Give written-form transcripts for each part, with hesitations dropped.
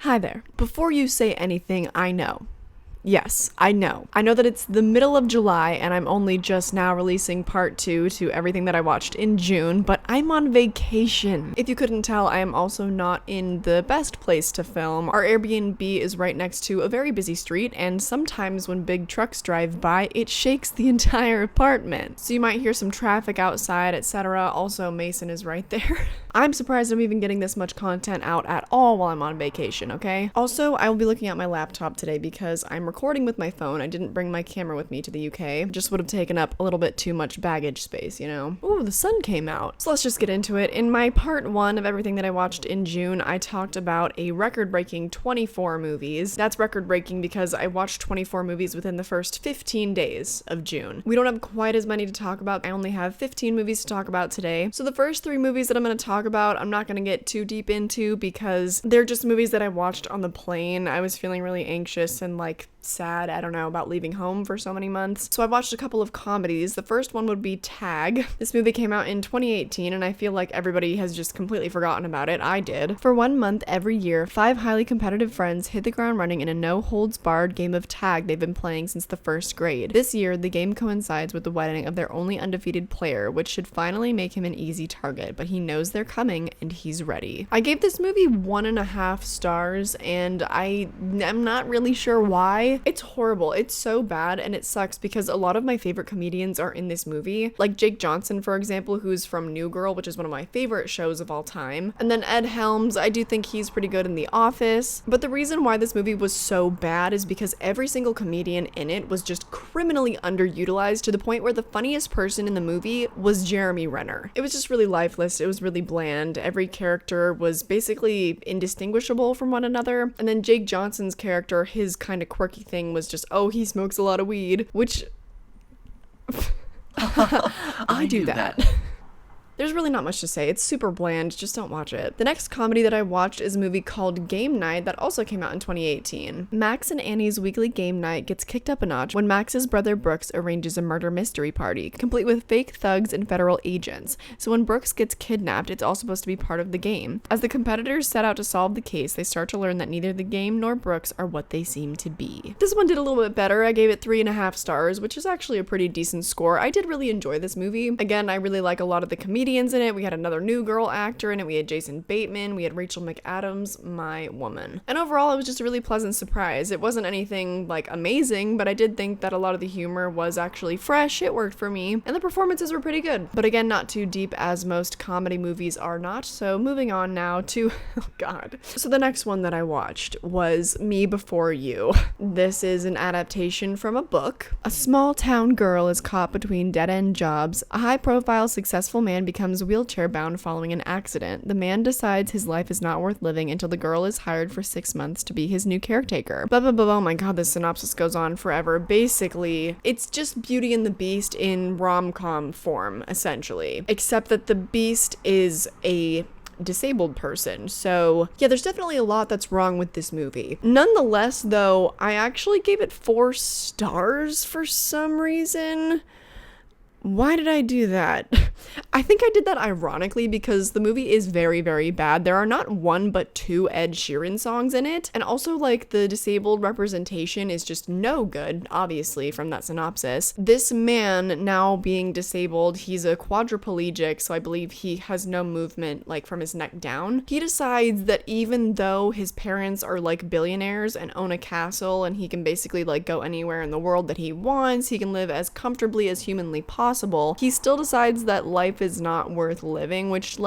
Hi there. Before you say anything, I know. Yes, I know. I know that it's the middle of July and I'm only just now releasing part 2 to everything that I watched in June, but I'm on vacation. If you couldn't tell, I am also not in the best place to film. Our Airbnb is right next to a very busy street, and sometimes when big trucks drive by, it shakes the entire apartment. So you might hear some traffic outside, etc. Also, Mason is right there. I'm surprised I'm even getting this much content out at all while I'm on vacation, okay? Also, I will be looking at my laptop today because I'm recording with my phone. I didn't bring my camera with me to the UK. Just would have taken up a little bit too much baggage space, you know? Ooh, the sun came out. So let's just get into it. In my part 1 of everything that I watched in June, I talked about a record-breaking 24 movies. That's record-breaking because I watched 24 movies within the first 15 days of June. We don't have quite as many to talk about. I only have 15 movies to talk about today. So the first 3 movies that I'm going to talk about, I'm not going to get too deep into because they're just movies that I watched on the plane. I was feeling really anxious and sad, I don't know, about leaving home for so many months. So I watched a couple of comedies. The first one would be Tag. This movie came out in 2018 and I feel like everybody has just completely forgotten about it. I did. For 1 month every year, 5 highly competitive friends hit the ground running in a no-holds-barred game of tag they've been playing since the first grade. This year, the game coincides with the wedding of their only undefeated player, which should finally make him an easy target, but he knows they're coming and he's ready. I gave this movie 1.5 stars and I am not really sure why. It's horrible. It's so bad and it sucks because a lot of my favorite comedians are in this movie. Like Jake Johnson, for example, who's from New Girl, which is one of my favorite shows of all time. And then Ed Helms, I do think he's pretty good in The Office. But the reason why this movie was so bad is because every single comedian in it was just criminally underutilized to the point where the funniest person in the movie was Jeremy Renner. It was just really lifeless. It was really bland. Every character was basically indistinguishable from one another. And then Jake Johnson's character, his kind of quirky thing was just, oh, he smokes a lot of weed, which I do that. There's really not much to say. It's super bland. Just don't watch it. The next comedy that I watched is a movie called Game Night that also came out in 2018. Max and Annie's weekly game night gets kicked up a notch when Max's brother Brooks arranges a murder mystery party, complete with fake thugs and federal agents. So when Brooks gets kidnapped, it's all supposed to be part of the game. As the competitors set out to solve the case, they start to learn that neither the game nor Brooks are what they seem to be. This one did a little bit better. I gave it 3.5 stars, which is actually a pretty decent score. I did really enjoy this movie. Again, I really like a lot of the comedians in it. We had another New Girl actor in it. We had Jason Bateman. We had Rachel McAdams, my woman. And overall, it was just a really pleasant surprise. It wasn't anything amazing, but I did think that a lot of the humor was actually fresh. It worked for me. And the performances were pretty good. But again, not too deep as most comedy movies are not. So moving on now to, oh God. So the next one that I watched was Me Before You. This is an adaptation from a book. A small town girl is caught between dead-end jobs. A high-profile successful man becomes wheelchair bound following an accident. The man decides his life is not worth living until the girl is hired for 6 months to be his new caretaker. Oh my god, this synopsis goes on forever. Basically, it's just Beauty and the Beast in rom-com form, essentially. Except that the Beast is a disabled person. So yeah, there's definitely a lot that's wrong with this movie. Nonetheless, though, I actually gave it 4 stars for some reason. Why did I do that? I think I did that ironically because the movie is very, very bad. There are not 1 but 2 Ed Sheeran songs in it. And also the disabled representation is just no good, obviously, from that synopsis. This man, now being disabled, he's a quadriplegic, so I believe he has no movement from his neck down. He decides that even though his parents are billionaires and own a castle and he can basically go anywhere in the world that he wants, he can live as comfortably as humanly possible, he still decides that life is not worth living, which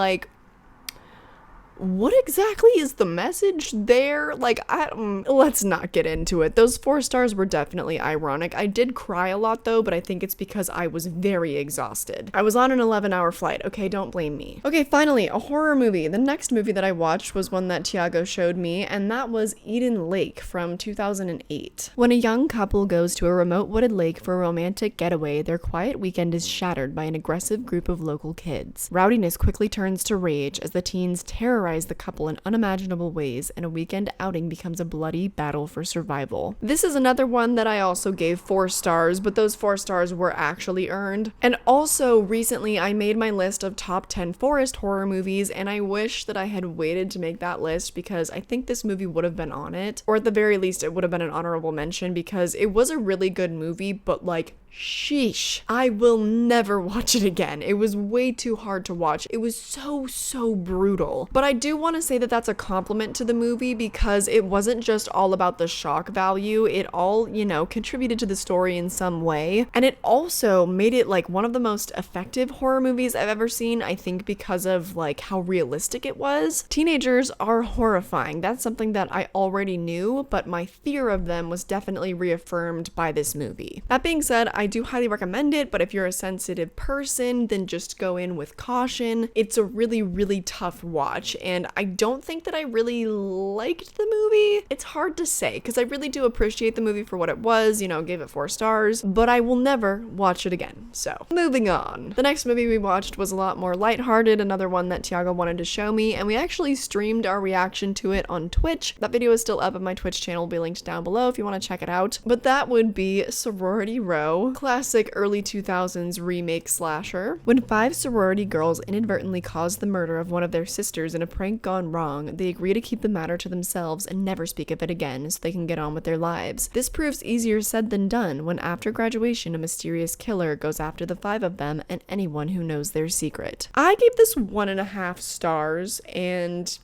what exactly is the message there? Let's not get into it. Those 4 stars were definitely ironic. I did cry a lot though, but I think it's because I was very exhausted. I was on an 11-hour flight, okay? Don't blame me. Okay, finally, a horror movie. The next movie that I watched was one that Tiago showed me, and that was Eden Lake from 2008. When a young couple goes to a remote wooded lake for a romantic getaway, their quiet weekend is shattered by an aggressive group of local kids. Rowdiness quickly turns to rage as the teens terrorize terrorize the couple in unimaginable ways, and a weekend outing becomes a bloody battle for survival. This is another one that I also gave 4 stars, but those 4 stars were actually earned. And also, recently I made my list of top 10 forest horror movies, and I wish that I had waited to make that list because I think this movie would have been on it, or at the very least it would have been an honorable mention because it was a really good movie, but like, sheesh, I will never watch it again. It was way too hard to watch. It was so brutal. But I do want to say that that's a compliment to the movie because it wasn't just all about the shock value. It all, contributed to the story in some way. And it also made it like one of the most effective horror movies I've ever seen, I think because of like how realistic it was. Teenagers are horrifying. That's something that I already knew, but my fear of them was definitely reaffirmed by this movie. That being said, I do highly recommend it, but if you're a sensitive person, then just go in with caution. It's a really tough watch, and I don't think that I really liked the movie. It's hard to say, because I really do appreciate the movie for what it was, gave it 4 stars, but I will never watch it again. So, moving on. The next movie we watched was a lot more lighthearted, another one that Tiago wanted to show me, and we actually streamed our reaction to it on Twitch. That video is still up on my Twitch channel, will be linked down below if you want to check it out. But that would be Sorority Row. Classic early 2000s remake slasher. When 5 sorority girls inadvertently cause the murder of one of their sisters in a prank gone wrong, they agree to keep the matter to themselves and never speak of it again so they can get on with their lives. This proves easier said than done when after graduation a mysterious killer goes after the 5 of them and anyone who knows their secret. I gave this 1.5 stars, and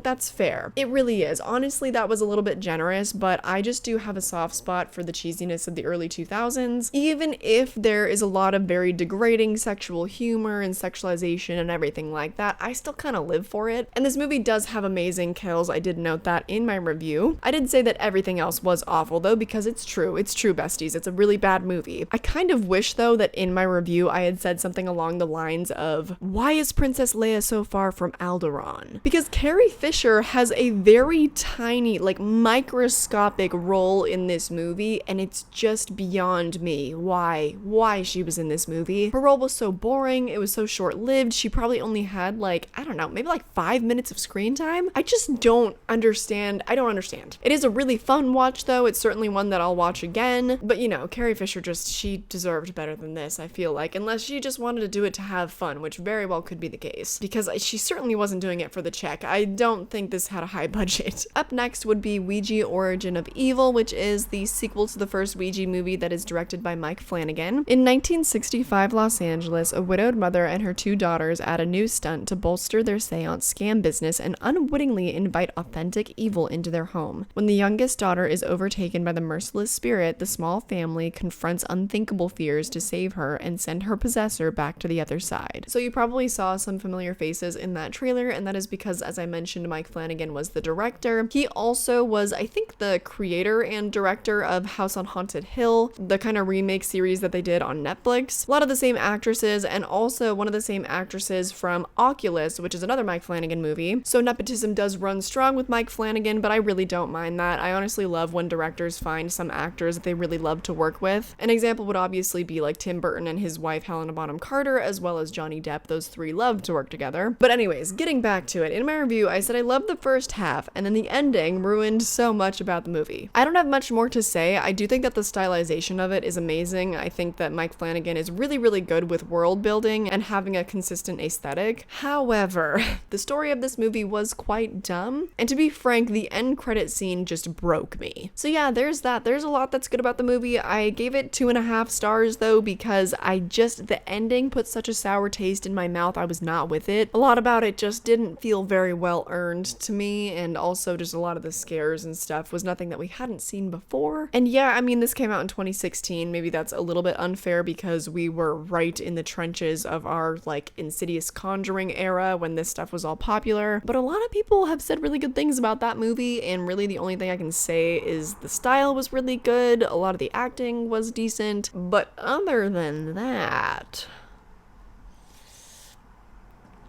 that's fair. It really is. Honestly, that was a little bit generous, but I just do have a soft spot for the cheesiness of the early 2000s. Even if there is a lot of very degrading sexual humor and sexualization and everything like that, I still kind of live for it. And this movie does have amazing kills. I did note that in my review. I did say that everything else was awful though, because it's true. It's true, besties. It's a really bad movie. I kind of wish though that in my review I had said something along the lines of, why is Princess Leia so far from Alderaan? Because Carrie Fisher has a very tiny, like microscopic role in this movie, and it's just beyond me why she was in this movie. Her role was so boring, it was so short-lived, she probably only had like, I don't know, maybe like 5 minutes of screen time. I just don't understand. It is a really fun watch though, it's certainly one that I'll watch again, but Carrie Fisher she deserved better than this, I feel like, unless she just wanted to do it to have fun, which very well could be the case, because she certainly wasn't doing it for the check. I don't think this had a high budget. Up next would be Ouija Origin of Evil, which is the sequel to the first Ouija movie that is directed by Mike Flanagan. In 1965 Los Angeles, a widowed mother and her 2 daughters add a new stunt to bolster their seance scam business and unwittingly invite authentic evil into their home. When the youngest daughter is overtaken by the merciless spirit, the small family confronts unthinkable fears to save her and send her possessor back to the other side. So you probably saw some familiar faces in that trailer, and that is because, as I mentioned, Mike Flanagan was the director. He also was, I think, the creator and director of House on Haunted Hill, the kind of remake series that they did on Netflix. A lot of the same actresses, and also one of the same actresses from Oculus, which is another Mike Flanagan movie. So nepotism does run strong with Mike Flanagan, but I really don't mind that. I honestly love when directors find some actors that they really love to work with. An example would obviously be like Tim Burton and his wife Helena Bonham Carter, as well as Johnny Depp. Those 3 love to work together. But anyways, getting back to it, in my review I said I loved the first half, and then the ending ruined so much about the movie. I don't have much more to say. I do think that the stylization of it is amazing. I think that Mike Flanagan is really good with world building and having a consistent aesthetic. However, the story of this movie was quite dumb, and to be frank, the end credit scene just broke me. So yeah, there's that. There's a lot that's good about the movie. I gave it 2.5 stars though, because the ending put such a sour taste in my mouth. I was not with it. A lot about it just didn't feel very well earned to me, and also just a lot of the scares and stuff was nothing that we hadn't seen before. And yeah, I mean, this came out in 2016. Maybe that's a little bit unfair because we were right in the trenches of our like Insidious Conjuring era when this stuff was all popular, but a lot of people have said really good things about that movie, and really the only thing I can say is the style was really good, a lot of the acting was decent, but other than that...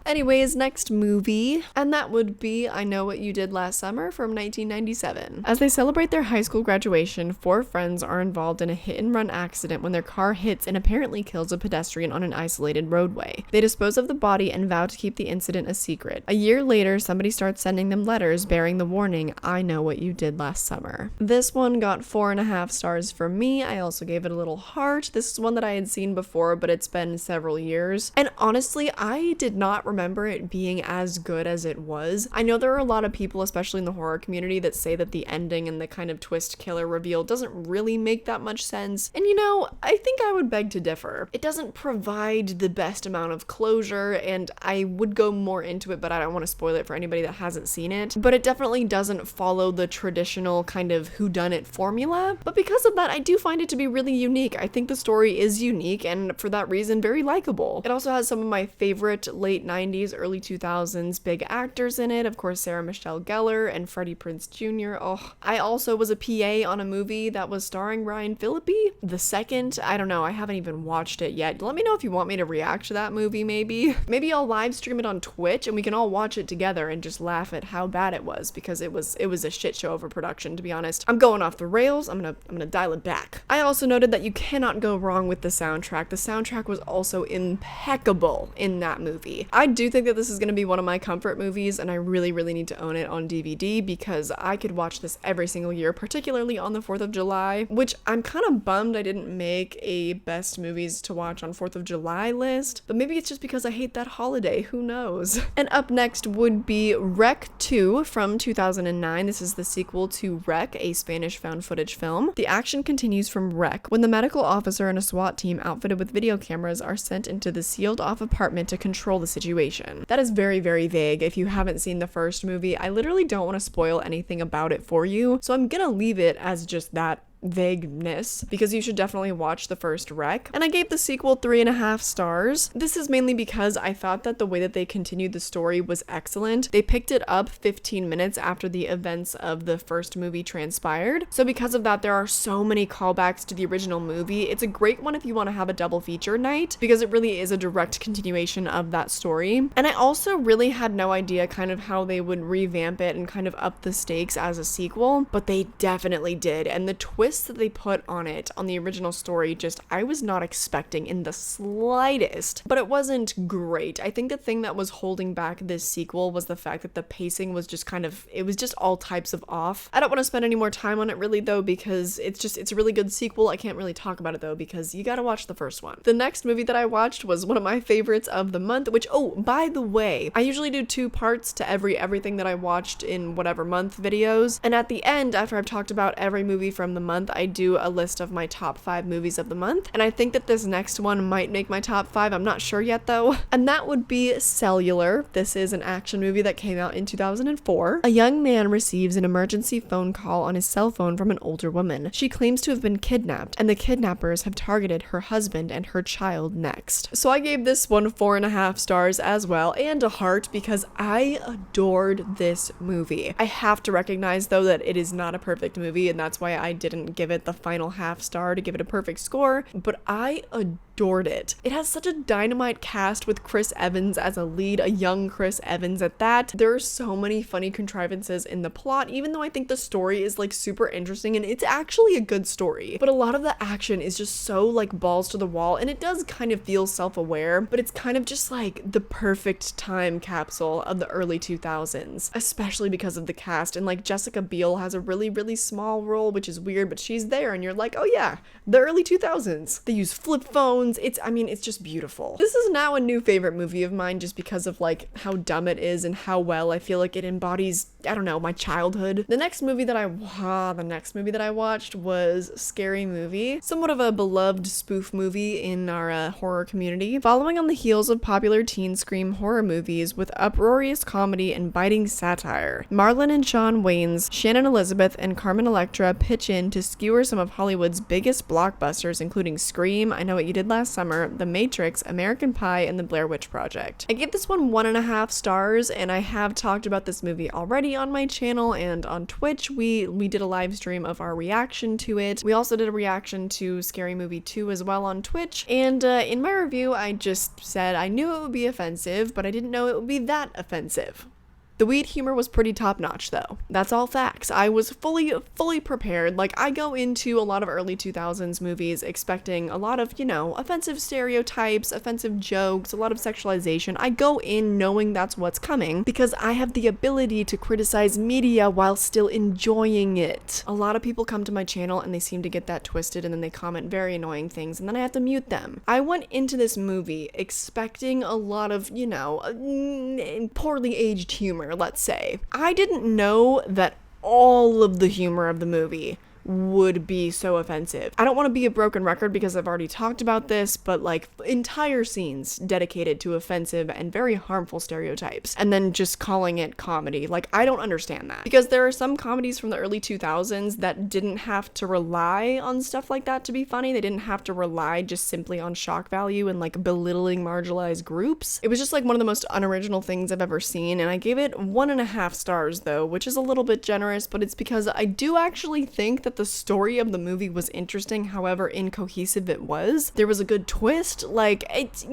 Anyways, next movie, and that would be I Know What You Did Last Summer from 1997. As they celebrate their high school graduation, 4 friends are involved in a hit-and-run accident when their car hits and apparently kills a pedestrian on an isolated roadway. They dispose of the body and vow to keep the incident a secret. A year later, somebody starts sending them letters bearing the warning, I know what you did last summer. This one got 4.5 stars from me. I also gave it a little heart. This is one that I had seen before, but it's been several years. And honestly, I did not remember it being as good as it was. I know there are a lot of people, especially in the horror community, that say that the ending and the kind of twist killer reveal doesn't really make that much sense. And you know, I think I would beg to differ. It doesn't provide the best amount of closure, and I would go more into it, but I don't want to spoil it for anybody that hasn't seen it. But it definitely doesn't follow the traditional kind of whodunit formula. But because of that, I do find it to be really unique. I think the story is unique, and for that reason, very likable. It also has some of my favorite late 90s, early 2000s big actors in it. Of course, Sarah Michelle Gellar and Freddie Prinze Jr. Oh, I also was a PA on a movie that was starring Ryan Phillippe. The second, I don't know, I haven't even watched it yet. Let me know if you want me to react to that movie, maybe. Maybe I'll live stream it on Twitch and we can all watch it together and just laugh at how bad it was, because it was a shit show of a production, to be honest. I'm going off the rails. I'm gonna dial it back. I also noted that you cannot go wrong with the soundtrack. The soundtrack was also impeccable in that movie. I do think that this is gonna be one of my comfort movies, and I really, really need to own it on DVD because I could watch this every single year, particularly on the 4th of July, which I'm kind of bummed I didn't make a best movies to watch on 4th of July list, but maybe it's just because I hate that holiday, who knows? And up next would be Rec 2 from 2009. This is the sequel to Rec, a Spanish found footage film. The action continues from Rec when the medical officer and a SWAT team outfitted with video cameras are sent into the sealed off apartment to control the situation. That is very, very vague. If you haven't seen the first movie, I literally don't want to spoil anything about it for you, so I'm gonna leave it as just that vagueness, because you should definitely watch the first Rec. And I gave the sequel 3.5 stars. This is mainly because I thought that the way that they continued the story was excellent. They picked it up 15 minutes after the events of the first movie transpired. So because of that, there are so many callbacks to the original movie. It's a great one if you want to have a double feature night, because it really is a direct continuation of that story. And I also really had no idea kind of how they would revamp it and kind of up the stakes as a sequel, but they definitely did. And the twist that they put on it, on the original story, just I was not expecting in the slightest, but it wasn't great. I think the thing that was holding back this sequel was the fact that the pacing was just kind of, it was just all types of off. I don't want to spend any more time on it really though, because it's a really good sequel. I can't really talk about it though, because you gotta watch the first one. The next movie that I watched was one of my favorites of the month, which, oh, by the way, I usually do 2 parts to everything that I watched in whatever month videos, and at the end, after I've talked about every movie from the month, I do a list of my top 5 movies of the month, and I think that this next one might make my top 5. I'm not sure yet though, and that would be Cellular. This is an action movie that came out in 2004. A young man receives an emergency phone call on his cell phone from an older woman. She claims to have been kidnapped, and the kidnappers have targeted her husband and her child next. So I gave this one 4.5 stars as well, and a heart, because I adored this movie. I have to recognize though that it is not a perfect movie, and that's why I didn't give it the final half star to give it a perfect score, but I adored it. It has such a dynamite cast with Chris Evans as a lead, a young Chris Evans at that. There are so many funny contrivances in the plot, even though I think the story is like super interesting and it's actually a good story, but a lot of the action is just so like balls to the wall, and it does kind of feel self-aware, but it's kind of just like the perfect time capsule of the early 2000s, especially because of the cast. And like Jessica Biel has a really, really small role, which is weird, but she's there and you're like, oh yeah, the early 2000s. They use flip phones. It's just beautiful. This is now a new favorite movie of mine just because of like how dumb it is and how well I feel like it embodies, I don't know, my childhood. The next movie that I watched was Scary Movie, somewhat of a beloved spoof movie in our horror community, following on the heels of popular teen scream horror movies with uproarious comedy and biting satire. Marlon and Shawn Wayans, Shannon Elizabeth, and Carmen Electra pitch in to skewer some of Hollywood's biggest blockbusters, including Scream, I Know What You Did Last Summer, The Matrix, American Pie, and The Blair Witch Project. I gave this one 1.5 stars, and I have talked about this movie already already on my channel and on Twitch. We did a live stream of our reaction to it. We also did a reaction to Scary Movie 2 as well on Twitch, and in my review I just said I knew it would be offensive, but I didn't know it would be that offensive. The weed humor was pretty top-notch though. That's all facts. I was fully prepared. Like, I go into a lot of early 2000s movies expecting a lot of, offensive stereotypes, offensive jokes, a lot of sexualization. I go in knowing that's what's coming because I have the ability to criticize media while still enjoying it. A lot of people come to my channel and they seem to get that twisted, and then they comment very annoying things, and then I have to mute them. I went into this movie expecting a lot of, poorly aged humor, let's say. I didn't know that all of the humor of the movie would be so offensive. I don't want to be a broken record because I've already talked about this, but like entire scenes dedicated to offensive and very harmful stereotypes, and then just calling it comedy. Like, I don't understand that, because there are some comedies from the early 2000s that didn't have to rely on stuff like that to be funny. They didn't have to rely just simply on shock value and like belittling marginalized groups. It was just like one of the most unoriginal things I've ever seen, and I gave it 1.5 stars though, which is a little bit generous, but it's because I do actually think that the story of the movie was interesting, however incohesive it was. There was a good twist. Like, it's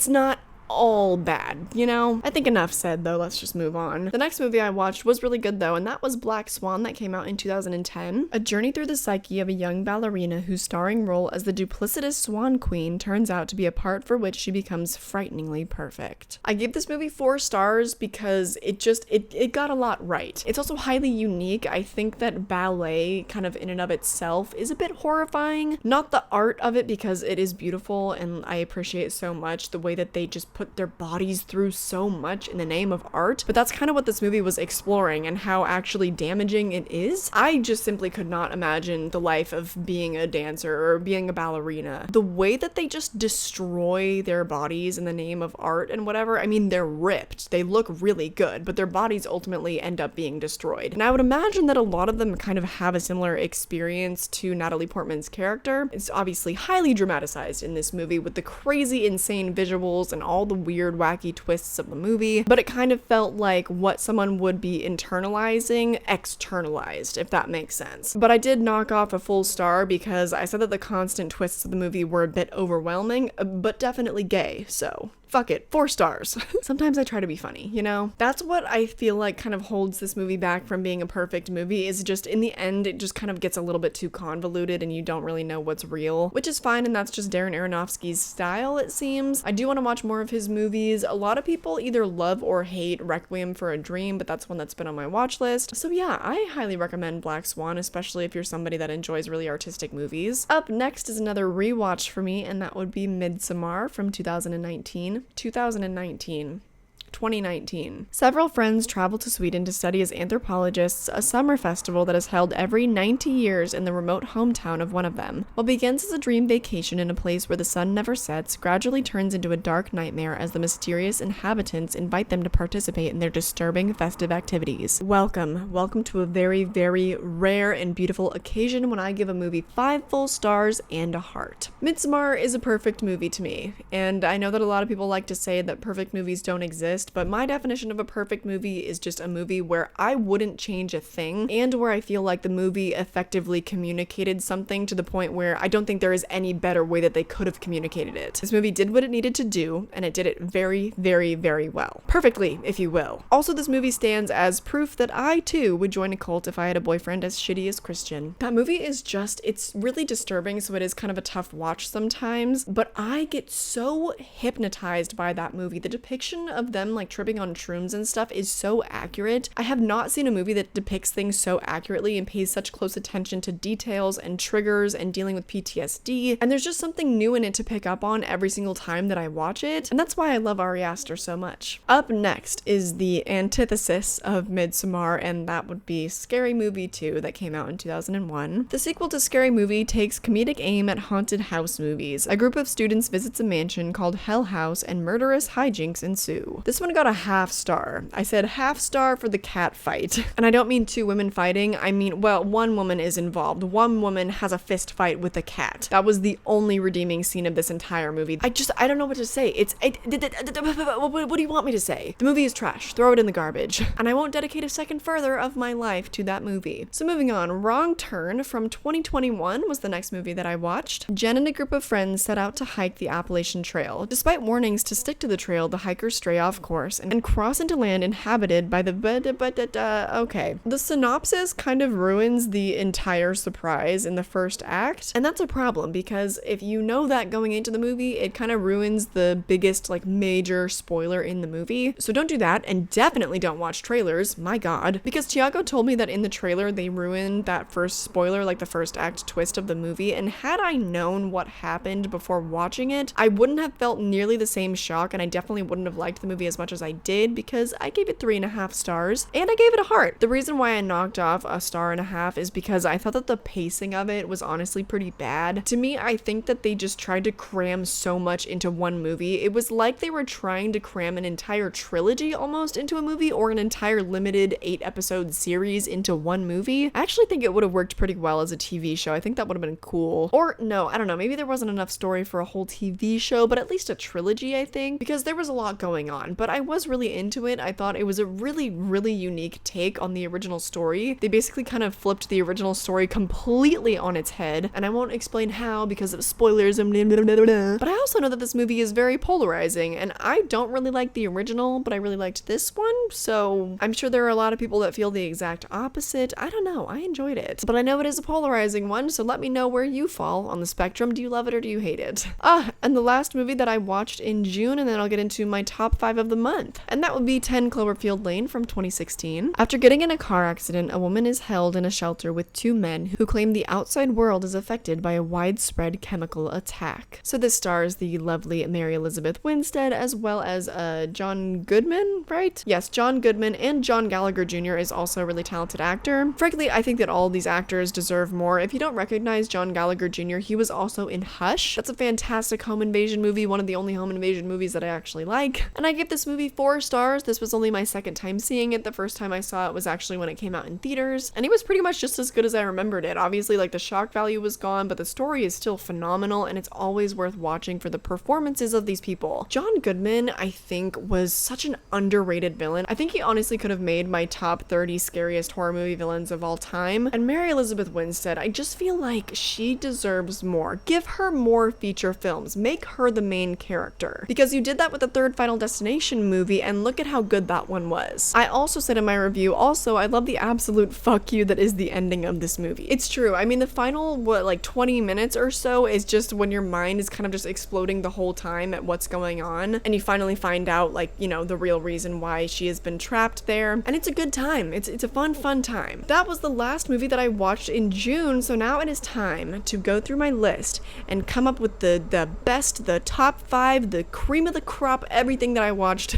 not all bad, I think enough said though, let's just move on. The next movie I watched was really good though, and that was Black Swan, that came out in 2010. A journey through the psyche of a young ballerina whose starring role as the duplicitous Swan Queen turns out to be a part for which she becomes frighteningly perfect. I gave this movie 4 stars because it got a lot right. It's also highly unique. I think that ballet kind of in and of itself is a bit horrifying. Not the art of it, because it is beautiful and I appreciate so much the way that they just put their bodies through so much in the name of art, but that's kind of what this movie was exploring and how actually damaging it is. I just simply could not imagine the life of being a dancer or being a ballerina. The way that they just destroy their bodies in the name of art and whatever, I mean, they're ripped, they look really good, but their bodies ultimately end up being destroyed. And I would imagine that a lot of them kind of have a similar experience to Natalie Portman's character. It's obviously highly dramatized in this movie with the crazy, insane visuals and all the weird, wacky twists of the movie, but it kind of felt like what someone would be internalizing externalized, if that makes sense. But I did knock off a full star because I said that the constant twists of the movie were a bit overwhelming, but definitely gay, so fuck it, 4 stars. Sometimes I try to be funny, That's what I feel like kind of holds this movie back from being a perfect movie, is just in the end, it just kind of gets a little bit too convoluted and you don't really know what's real, which is fine, and that's just Darren Aronofsky's style, it seems. I do want to watch more of his movies. A lot of people either love or hate Requiem for a Dream, but that's one that's been on my watch list. So yeah, I highly recommend Black Swan, especially if you're somebody that enjoys really artistic movies. Up next is another rewatch for me, and that would be Midsamar from 2019. 2019. Several friends travel to Sweden to study as anthropologists, a summer festival that is held every 90 years in the remote hometown of one of them. What begins as a dream vacation in a place where the sun never sets gradually turns into a dark nightmare as the mysterious inhabitants invite them to participate in their disturbing festive activities. Welcome to a very, very rare and beautiful occasion when I give a movie 5 full stars and a heart. Midsamar is a perfect movie to me, and I know that a lot of people like to say that perfect movies don't exist, but my definition of a perfect movie is just a movie where I wouldn't change a thing, and where I feel like the movie effectively communicated something to the point where I don't think there is any better way that they could have communicated it. This movie did what it needed to do, and it did it very, very, very well. Perfectly, if you will. Also, this movie stands as proof that I too would join a cult if I had a boyfriend as shitty as Christian. That movie is just, it's really disturbing, so it is kind of a tough watch sometimes, but I get so hypnotized by that movie. The depiction of them like tripping on shrooms and stuff is so accurate. I have not seen a movie that depicts things so accurately and pays such close attention to details and triggers and dealing with PTSD, and there's just something new in it to pick up on every single time that I watch it, and that's why I love Ari Aster so much. Up next is the antithesis of Midsamar, and that would be Scary Movie 2 that came out in 2001. The sequel to Scary Movie takes comedic aim at haunted house movies. A group of students visits a mansion called Hell House and murderous hijinks ensue. This one got a half star. I said half star for the cat fight. And I don't mean two women fighting. I mean, well, one woman is involved. One woman has a fist fight with a cat. That was the only redeeming scene of this entire movie. I don't know what to say. What do you want me to say? The movie is trash. Throw it in the garbage. And I won't dedicate a second further of my life to that movie. So moving on, Wrong Turn from 2021 was the next movie that I watched. Jen and a group of friends set out to hike the Appalachian Trail. Despite warnings to stick to the trail, the hikers stray off course and cross into land inhabited by the okay. The synopsis kind of ruins the entire surprise in the first act, and that's a problem because if you know that going into the movie, it kind of ruins the biggest like major spoiler in the movie. So don't do that, and definitely don't watch trailers, my god, because Tiago told me that in the trailer they ruined that first spoiler, like the first act twist of the movie, and had I known what happened before watching it, I wouldn't have felt nearly the same shock, and I definitely wouldn't have liked the movie as much as I did because I gave it 3.5 stars and I gave it a heart. The reason why I knocked off a 1.5 stars is because I thought that the pacing of it was honestly pretty bad. To me, I think that they just tried to cram so much into one movie. It was like they were trying to cram an entire trilogy almost into a movie, or an entire limited 8-episode series into one movie. I actually think it would have worked pretty well as a TV show. I think that would have been cool. Or no, I don't know, maybe there wasn't enough story for a whole TV show, but at least a trilogy, I think, because there was a lot going on. But I was really into it. I thought it was a really, really unique take on the original story. They basically kind of flipped the original story completely on its head, and I won't explain how because of spoilers and blah, blah, blah, blah. But I also know that this movie is very polarizing, and I don't really like the original, but I really liked this one, so I'm sure there are a lot of people that feel the exact opposite. I don't know, I enjoyed it, but I know it is a polarizing one, so let me know where you fall on the spectrum. Do you love it or do you hate it? And the last movie that I watched in June, and then I'll get into my top 5 of the month, and that would be 10 Cloverfield Lane from 2016. After getting in a car accident, a woman is held in a shelter with 2 men who claim the outside world is affected by a widespread chemical attack. So this stars the lovely Mary Elizabeth Winstead as well as John Goodman, right? Yes, John Goodman, and John Gallagher Jr. is also a really talented actor. Frankly, I think that all these actors deserve more. If you don't recognize John Gallagher Jr., he was also in Hush. That's a fantastic home invasion movie, one of the only home invasion movies that I actually like. And I give this movie 4 stars. This was only my second time seeing it. The first time I saw it was actually when it came out in theaters, and it was pretty much just as good as I remembered it. Obviously, like, the shock value was gone, but the story is still phenomenal, and it's always worth watching for the performances of these people. John Goodman, I think, was such an underrated villain. I think he honestly could have made my top 30 scariest horror movie villains of all time. And Mary Elizabeth Winstead, I just feel like she deserves more. Give her more feature films. Make her the main character. Because you did that with the third Final Destination movie, and look at how good that one was. I also said in my review, I love the absolute fuck you that is the ending of this movie. It's true. I mean, the final, 20 minutes or so is just when your mind is kind of just exploding the whole time at what's going on, and you finally find out, the real reason why she has been trapped there, and it's a good time. It's a fun time. That was the last movie that I watched in June, so now it is time to go through my list and come up with the best, the top 5, the cream of the crop, everything that I watched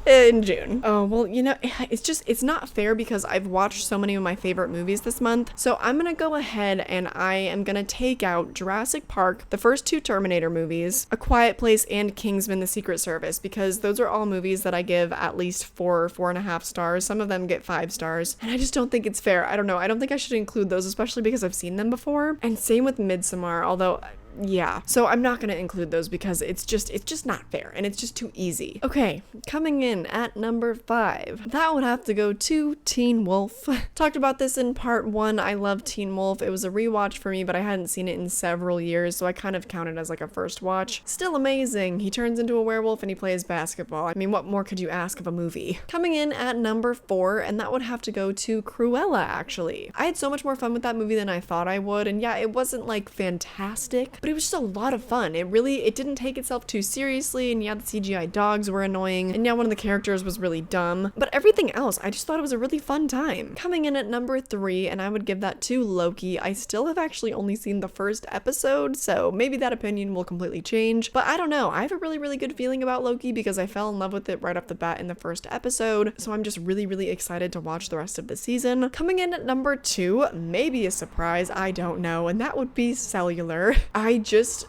in June. Oh, well, it's not fair because I've watched so many of my favorite movies this month. So I'm gonna go ahead and I am gonna take out Jurassic Park, the first 2 Terminator movies, A Quiet Place, and Kingsman: The Secret Service, because those are all movies that I give at least 4 or 4.5 stars. Some of them get 5 stars, and I just don't think it's fair. I don't know. I don't think I should include those, especially because I've seen them before. And same with Midsamar, although yeah, so I'm not going to include those because it's just not fair, and it's just too easy. Okay, coming in at number 5, that would have to go to Teen Wolf. Talked about this in part 1. I love Teen Wolf. It was a rewatch for me, but I hadn't seen it in several years, so I kind of count it as like a first watch. Still amazing. He turns into a werewolf and he plays basketball. I mean, what more could you ask of a movie? Coming in at number 4, and that would have to go to Cruella, actually. I had so much more fun with that movie than I thought I would, and yeah, it wasn't like fantastic, but it was just a lot of fun. It didn't take itself too seriously, and yeah, the CGI dogs were annoying, and yeah, one of the characters was really dumb, but everything else, I just thought it was a really fun time. Coming in at number 3, and I would give that to Loki. I still have actually only seen the first episode, so maybe that opinion will completely change, but I don't know. I have a really, really good feeling about Loki because I fell in love with it right off the bat in the first episode, so I'm just really, really excited to watch the rest of the season. Coming in at number 2, maybe a surprise, I don't know, and that would be Cellular. I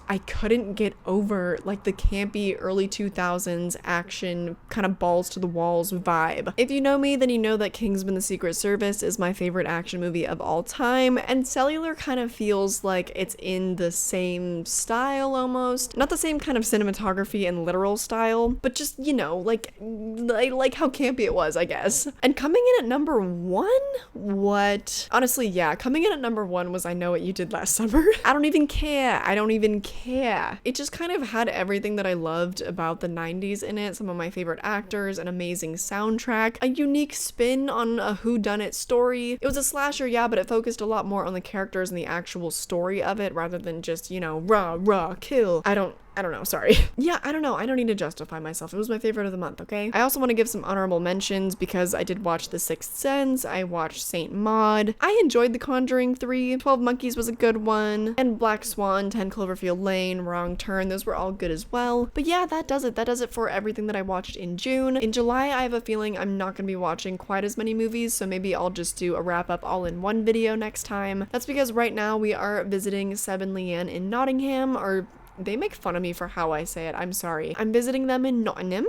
I couldn't get over like the campy early 2000s action kind of balls to the walls vibe. If you know me, then you know that Kingsman: The Secret Service is my favorite action movie of all time, and Cellular kind of feels like it's in the same style almost. Not the same kind of cinematography and literal style, but just, you know, like how campy it was, I guess. And coming in at number 1? What? Honestly, yeah, coming in at number 1 was I Know What You Did Last Summer. I don't even care. It just kind of had everything that I loved about the 90s in it. Some of my favorite actors, an amazing soundtrack, a unique spin on a whodunit story. It was a slasher, yeah, but it focused a lot more on the characters and the actual story of it rather than just, you know, rah, kill. I don't know, sorry. Yeah, I don't know. I don't need to justify myself. It was my favorite of the month, okay? I also want to give some honorable mentions because I did watch The Sixth Sense. I watched Saint Maud. I enjoyed The Conjuring 3. 12 Monkeys was a good one. And Black Swan, 10 Cloverfield Lane, Wrong Turn. Those were all good as well. But yeah, that does it. That does it for everything that I watched in June. In July, I have a feeling I'm not going to be watching quite as many movies, so maybe I'll just do a wrap up all in one video next time. That's because right now we are visiting Seb and Leanne in Nottingham, or they make fun of me for how I say it. I'm sorry. I'm visiting them in Nottingham.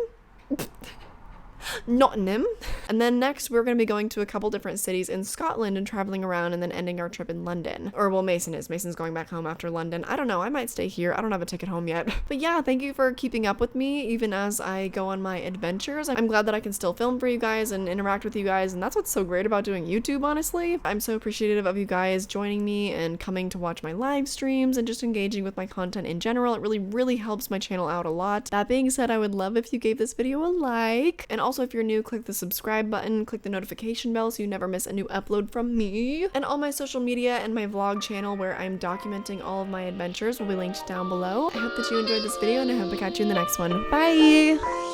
Nottingham. And then next we're going to be going to a couple different cities in Scotland and traveling around and then ending our trip in London. Or well, Mason's going back home after London. I don't know, I might stay here. I don't have a ticket home yet. But yeah, thank you for keeping up with me even as I go on my adventures. I'm glad that I can still film for you guys and interact with you guys, and that's what's so great about doing YouTube, honestly. I'm so appreciative of you guys joining me and coming to watch my live streams and just engaging with my content in general. It really helps my channel out a lot. That being said, I would love if you gave this video a like, and also if you're new, click the subscribe button, click the notification bell so you never miss a new upload from me. And all my social media and my vlog channel where I'm documenting all of my adventures will be linked down below. I hope that you enjoyed this video and I hope to catch you in the next one. Bye!